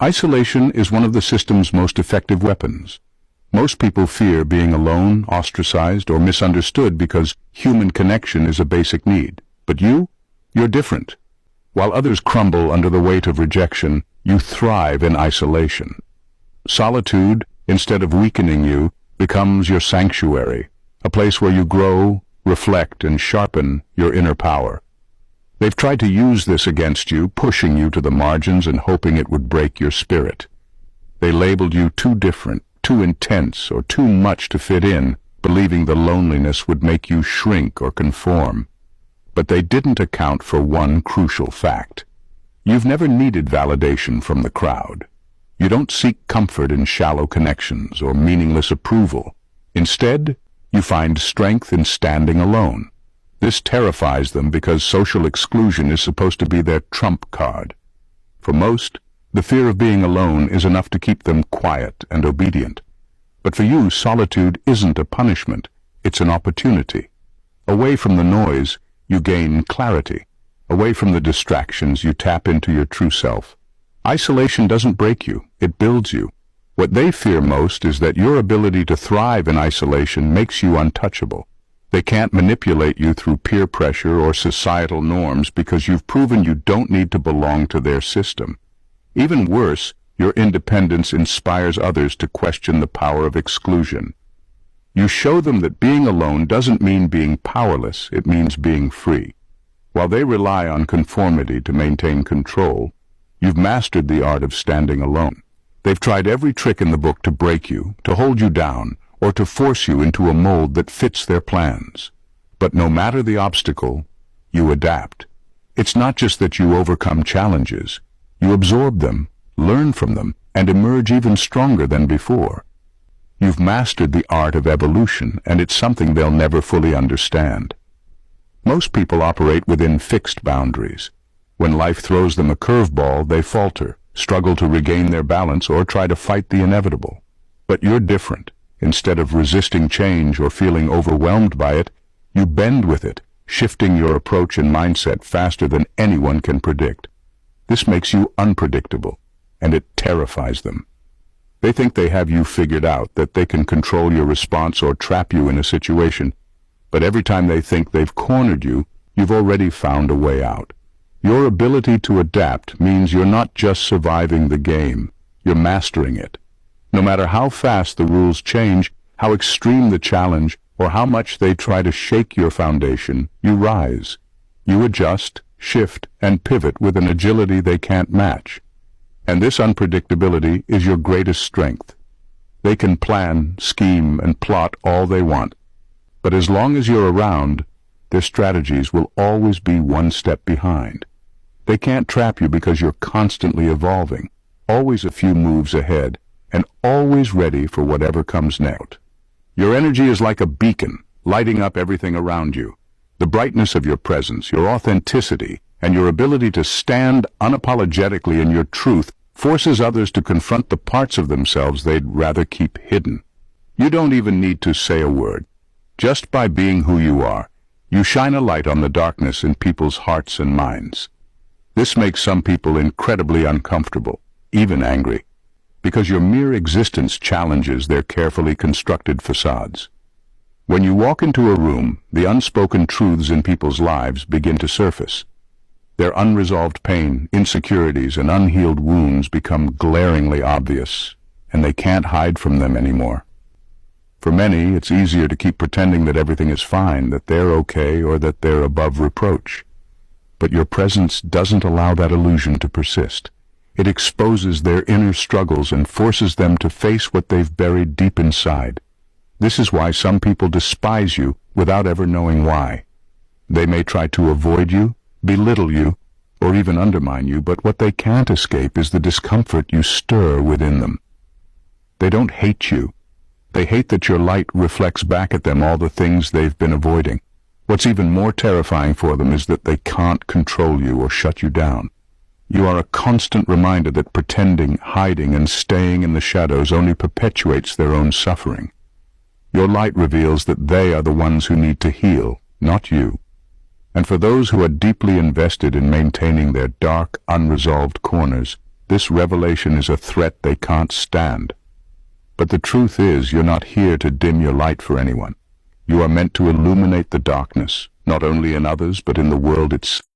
Isolation is one of the system's most effective weapons. Most people fear being alone, ostracized, or misunderstood because human connection is a basic need. But you're different. While others crumble under the weight of rejection, you thrive in isolation. Solitude, instead of weakening you, becomes your sanctuary, a place where you grow, reflect, and sharpen your inner power. They've tried to use this against you, pushing you to the margins and hoping it would break your spirit. They labeled you too different, too intense, or too much to fit in, believing the loneliness would make you shrink or conform. But they didn't account for one crucial fact. You've never needed validation from the crowd. You don't seek comfort in shallow connections or meaningless approval. Instead, you find strength in standing alone. This terrifies them because social exclusion is supposed to be their trump card. For most, the fear of being alone is enough to keep them quiet and obedient. But for you, solitude isn't a punishment, it's an opportunity. Away from the noise, you gain clarity. Away from the distractions, you tap into your true self. Isolation doesn't break you, it builds you. What they fear most is that your ability to thrive in isolation makes you untouchable. They can't manipulate you through peer pressure or societal norms because you've proven you don't need to belong to their system. Even worse, your independence inspires others to question the power of exclusion. You show them that being alone doesn't mean being powerless, it means being free. While they rely on conformity to maintain control, you've mastered the art of standing alone. They've tried every trick in the book to break you, to hold you down, or to force you into a mold that fits their plans. But no matter the obstacle, you adapt. It's not just that you overcome challenges. You absorb them, learn from them, and emerge even stronger than before. You've mastered the art of evolution, and it's something they'll never fully understand. Most people operate within fixed boundaries. When life throws them a curveball, they falter, struggle to regain their balance, or try to fight the inevitable. But you're different. Instead of resisting change or feeling overwhelmed by it, you bend with it, shifting your approach and mindset faster than anyone can predict. This makes you unpredictable, and it terrifies them. They think they have you figured out, that they can control your response or trap you in a situation, but every time they think they've cornered you, you've already found a way out. Your ability to adapt means you're not just surviving the game, you're mastering it. No matter how fast the rules change, how extreme the challenge, or how much they try to shake your foundation, you rise. You adjust, shift, and pivot with an agility they can't match. And this unpredictability is your greatest strength. They can plan, scheme, and plot all they want. But as long as you're around, their strategies will always be one step behind. They can't trap you because you're constantly evolving, always a few moves ahead, and always ready for whatever comes next. Your energy is like a beacon, lighting up everything around you. The brightness of your presence, your authenticity, and your ability to stand unapologetically in your truth forces others to confront the parts of themselves they'd rather keep hidden. You don't even need to say a word. Just by being who you are, you shine a light on the darkness in people's hearts and minds. This makes some people incredibly uncomfortable, even angry, because your mere existence challenges their carefully constructed facades. When you walk into a room, the unspoken truths in people's lives begin to surface. Their unresolved pain, insecurities, and unhealed wounds become glaringly obvious, and they can't hide from them anymore. For many, it's easier to keep pretending that everything is fine, that they're okay, or that they're above reproach. But your presence doesn't allow that illusion to persist. It exposes their inner struggles and forces them to face what they've buried deep inside. This is why some people despise you without ever knowing why. They may try to avoid you, belittle you, or even undermine you, but what they can't escape is the discomfort you stir within them. They don't hate you. They hate that your light reflects back at them all the things they've been avoiding. What's even more terrifying for them is that they can't control you or shut you down. You are a constant reminder that pretending, hiding, and staying in the shadows only perpetuates their own suffering. Your light reveals that they are the ones who need to heal, not you. And for those who are deeply invested in maintaining their dark, unresolved corners, This revelation is a threat they can't stand. But the truth is, you're not here to dim your light for anyone. You are meant to illuminate the darkness, not only in others, but in the world itself.